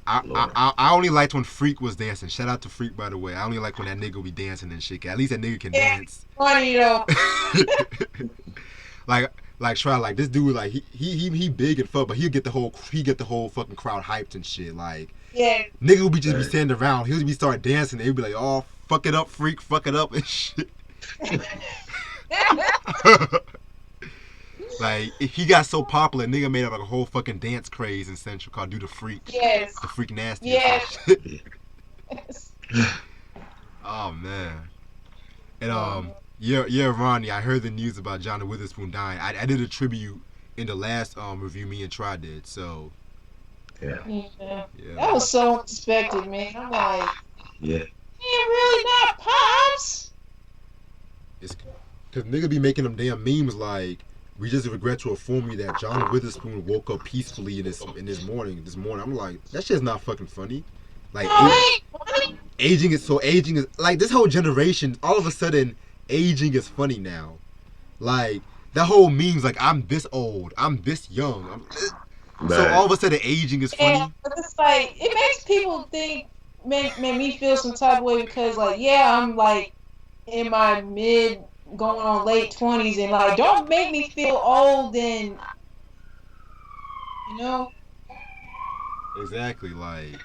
I only liked when Freak was dancing. Shout out to Freak, by the way. I only like when that nigga would be dancing and shit. At least that nigga can dance. Funny though. like try like this dude like he big and fuck, but he'll get the whole fucking crowd hyped and shit. Like Yeah. nigga would be just be standing around. He'll be start dancing. And he'll be like, oh fuck it up, Freak, fuck it up and shit. Like he got so popular, nigga made up like a whole fucking dance craze in Central called Do the Freak. Yes. The Freak Nasty. Yes. Oh man. And yeah, Ronnie, I heard the news about Johnny Witherspoon dying. I did a tribute in the last review me and Try did, so Yeah. That was so unexpected, man. I'm like, Yeah. man, really not Pops? it's cause nigga be making them damn memes like we just regret to inform you that John Witherspoon woke up peacefully in this morning. I'm like, that shit's not fucking funny. Like aging is like this whole generation, all of a sudden aging is funny now. Like that whole meme's like I'm this old, I'm this young. So all of a sudden aging is funny. Yeah, but it's like it makes people think make me feel some type of way because like I'm like in my mid going on late 20s and like don't make me feel old and you know. Exactly, like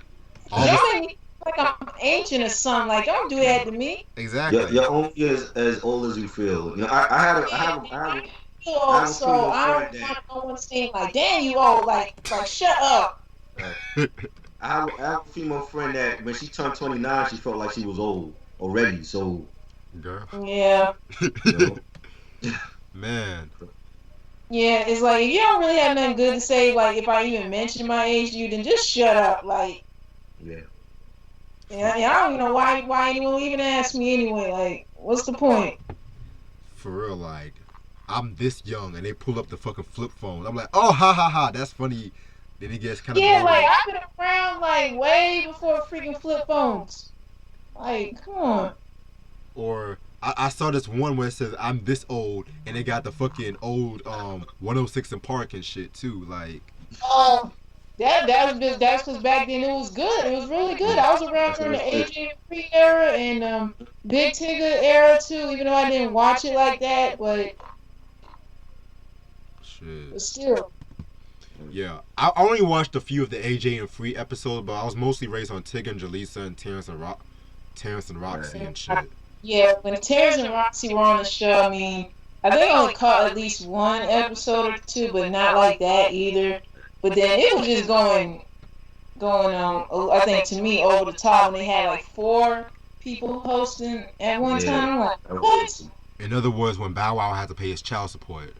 Don't make me feel like I'm ancient or something. Like don't do that to me. exactly. You're only as old as you feel. You know, I have a old, so I don't want to seem like damn you old. Like shut up. I have a female friend that when she turned 29, she felt like she was old already. So, Girl. Yeah. you know, Man. Yeah, it's like if you don't really have nothing good to say, like if I even mention my age to you, then just shut up. Like, yeah. I don't even know why anyone even asked me anyway. Like, what's the point? For real, like I'm this young and they pull up the fucking flip phone. I'm like, oh ha ha ha, that's funny. Then it gets kind of Yeah, like I've been around like way before freaking flip phones. Like, come on. Or I saw this one where it says I'm this old and they got the fucking old 106 in Park and shit too. Like That's because back then it was good. It was really good. I was around during the AJ Free era and Big Tigger era too. Even though I didn't watch it like that, but shit. Still. Yeah, I only watched a few of the AJ and Free episodes, but I was mostly raised on Tig and Jaleesa and Terrence and Roxy and shit. Yeah, when Terrence and Roxy were on the show, I mean, I think I only caught at least one episode or two, but not like that either. But then it was just going on, I think to me, over the top when they had like 4 people hosting at one time. I'm like, what? In other words, when Bow Wow had to pay his child support.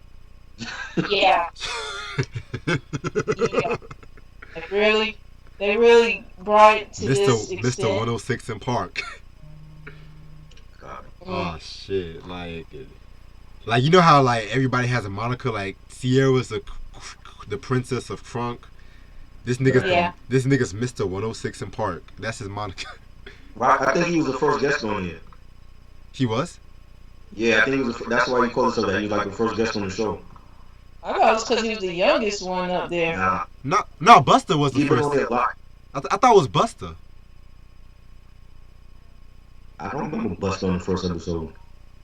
Yeah. Yeah. Like really? They really brought it to this extent. Mr. 106 in Park. Oh shit! Like you know how like everybody has a moniker. Like Sierra's the princess of crunk. Yeah. This nigga's Mr. 106 in Park. That's his moniker. Right? I think he was the first guest on here. He was? Yeah, I think he was. That's why he called himself that. He was like the first guest on the show. I thought it was because he was the youngest one up there. Nah, No, Buster was the he been first. on there a lot. I thought it was Buster. I don't remember Buster on the first episode.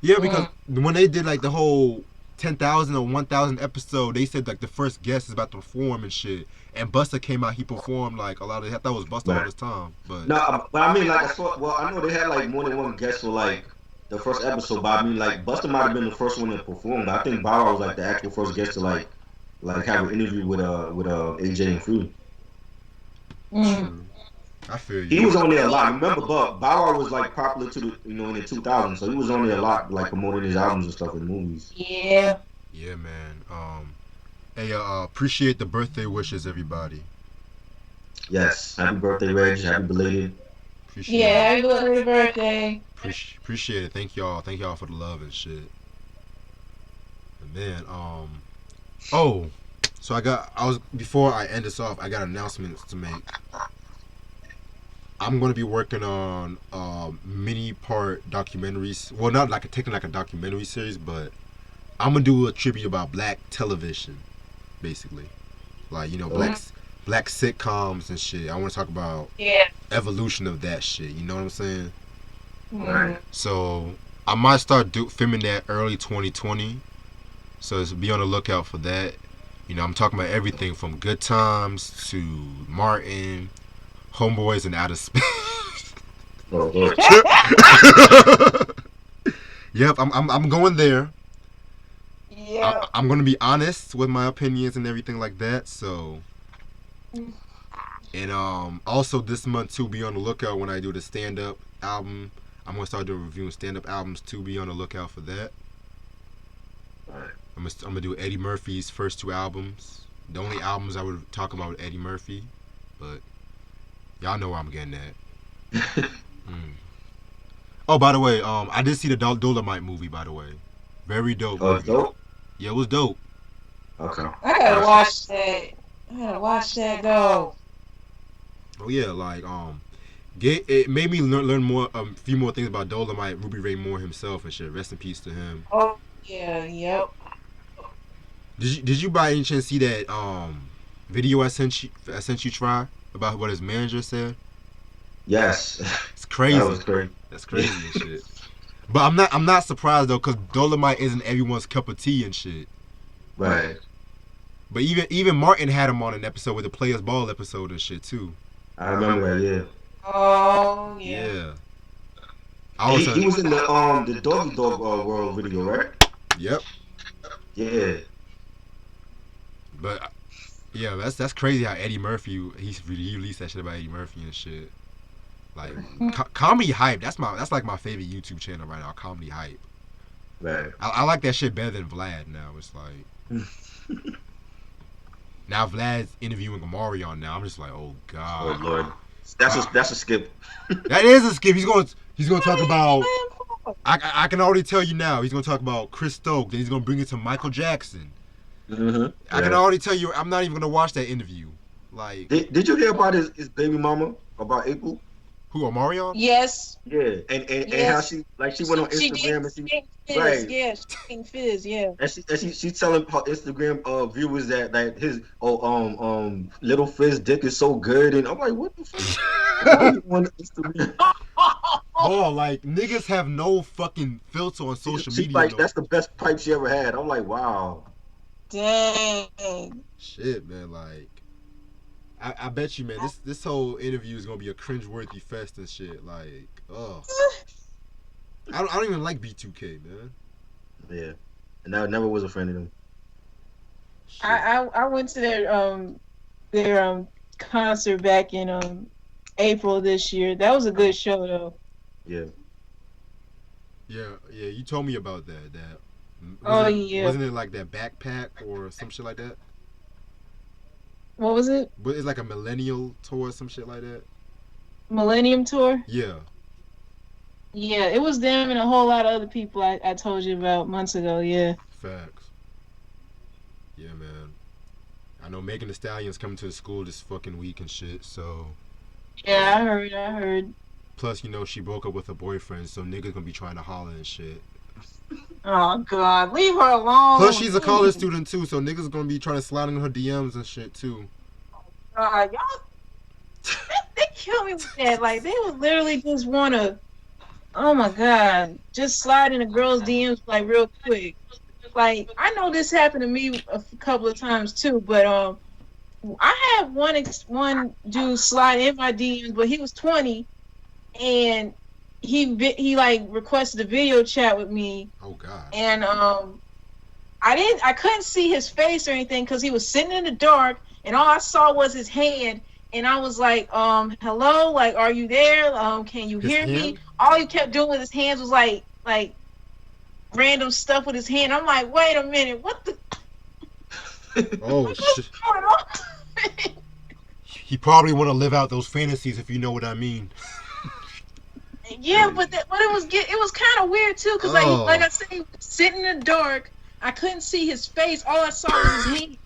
Yeah, because when they did like the whole 10,000 or 1,000 episode, they said like the first guest is about to perform and shit. And Buster came out, he performed like a lot of. I thought it was Buster all this time, but No, but I mean, like, I saw. Well, I know they had like more than one guest for like the first episode, but I mean, like, Buster might have been the first one to perform. But I think Bow Wow was like the actual first guest to like have an interview with AJ and Free. true. I feel you. He was on there a lot. Remember, but Bow Wow was like popular to the in the 2000s, so he was on there a lot, like promoting his albums and stuff in movies. Yeah. Yeah, man. Hey, appreciate the birthday wishes, everybody. Yes, happy birthday, Reg. Happy belated. Appreciate Yeah. it. Happy belated birthday. Appreciate it. Thank y'all. Thank y'all for the love and shit. And then, oh, so before I end this off, I got announcements to make. I'm gonna be working on mini part documentaries. Well, not like taking like a documentary series, but I'm gonna do a tribute about black television, basically, like black sitcoms and shit. I want to talk about evolution of that shit. You know what I'm saying? Right. So I might start filming that early 2020. So be on the lookout for that. You know, I'm talking about everything from Good Times to Martin, Homeboys, and Outer Space. Oh, Lord. Yep, I'm going there. Yeah. I'm gonna be honest with my opinions and everything like that. So, and also this month too, be on the lookout when I do the stand up album. I'm gonna start doing reviewing stand up albums too. Be on the lookout for that. I'm gonna do Eddie Murphy's first 2 albums. The only albums I would talk about with Eddie Murphy, but y'all know where I'm getting at. Oh, by the way, I did see the Dolomite movie. By the way, very dope. Oh, it's dope. Yeah, it was dope. Okay. I gotta watch that. I gotta watch that though. Oh yeah, like it made me learn more a few more things about Dolomite, Ruby Ray Moore himself and shit. Rest in peace to him. Oh yeah, yep. Did you by any chance see that video I sent you try about what his manager said? Yes. It's crazy. That was crazy. That's crazy and shit. But I'm not surprised though, cause Dolomite isn't everyone's cup of tea and shit. Right. But even Martin had him on an episode with the Players Ball episode and shit too. I remember that. Yeah. Oh yeah. Yeah. He was in the Doggy Dog World video, right? Yep. Yeah. But yeah, that's crazy how Eddie Murphy he released that shit about Eddie Murphy and shit. Like comedy hype. That's like my favorite YouTube channel right now. Comedy hype. Right. I like that shit better than Vlad now. It's like now Vlad's interviewing Omarion now. I'm just like, oh god. Oh Lord. That's a skip. That is a skip. He's gonna talk about. I can already tell you now. He's gonna talk about Chris Stokes. Then he's gonna bring it to Michael Jackson. Mm-hmm. I can already tell you. I'm not even gonna watch that interview. Like, did you hear about his baby mama, about April? who, Omarion? Yes. Yeah, and how she went on Instagram and she Fizz, yeah, she Fizz, yeah. and she's telling her Instagram viewers that his little Fizz dick is so good, and I'm like, what the fuck? On Instagram? Oh, like niggas have no fucking filter on social media. Like, that's the best pipe she ever had. I'm like, wow. Dang. Shit, man. Like, I bet you, man. This whole interview is gonna be a cringeworthy fest and shit. Like, oh, I don't even like B2K, man. Yeah, and I never was a friend of them. Shit. I went to their concert back in April this year. That was a good show though. Yeah. Yeah. You told me about that. Yeah. Wasn't it like that backpack or some shit like that? What was it? But it's like a Millennial Tour or some shit like that. Millennium Tour? Yeah. Yeah, it was them and a whole lot of other people I told you about months ago. Yeah. Facts. Yeah, man. I know Megan Thee Stallion's coming to the school this fucking week and shit. So, Yeah, I heard. I heard. plus, she broke up with her boyfriend, so niggas gonna be trying to holler and shit. Oh God, leave her Plus, alone. she's a college student too, so niggas gonna be trying to slide in her DMs and shit too. Y'all, they kill me with that. Like they would literally just want to. Oh my God, just slide in a girl's DMs like real quick. Like I know this happened to me a couple of times too, but I had one dude slide in my DMs, but he was 20 and he like requested a video chat with me, Oh God. and I couldn't see his face or anything because he was sitting in the dark, and all I saw was his hand, and I was like, hello, like, are you there? Can you His hear me? hand? All he kept doing with his hands was like random stuff with his hand. I'm like, wait a minute, what the Oh shit. going on? He probably want to live out those fantasies, if you know what I mean. Yeah, but it was kind of weird too, because Oh. like I said, he was sitting in the dark. I couldn't see his face. All I saw was his hand.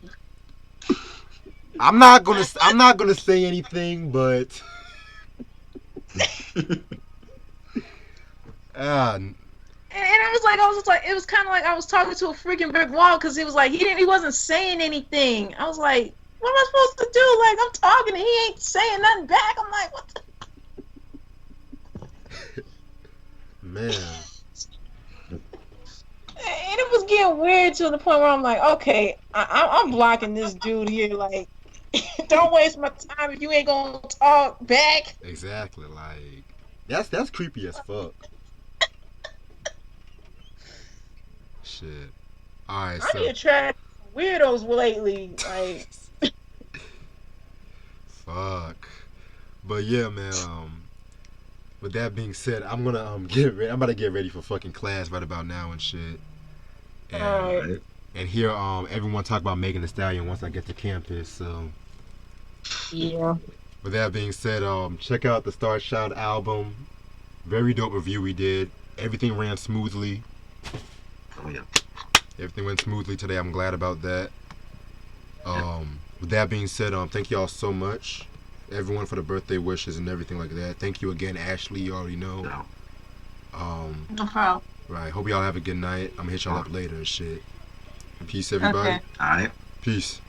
I'm not gonna say anything, but And I was just like, it was kind of like I was talking to a freaking brick wall, because it was like he wasn't saying anything. I was like, what am I supposed to do? Like I'm talking and he ain't saying nothing back. I'm like, what the? man. And it was getting weird to the point where I'm like, okay, I'm blocking this dude here. Like, don't waste my time if you ain't gonna talk back. Exactly, like that's creepy as fuck. Shit. Alright, I so need to try weirdos lately. Like, fuck. But yeah, man, with that being said, I'm gonna get ready. I'm about to get ready for fucking class right about now and shit. And alright. and hear everyone talk about Megan Thee Stallion once I get to campus. So Yeah. with that being said, check out the Starship album. Very dope review we did. Everything ran smoothly. Oh yeah. Everything went smoothly today. I'm glad about that. With that being said, thank y'all so much, everyone, for the birthday wishes and everything like that. Thank you again, Ashley. You already know. No. No problem. Right. Hope y'all have a good night. I'm gonna hit y'all up later and shit. Peace, everybody. Okay. All right. Peace.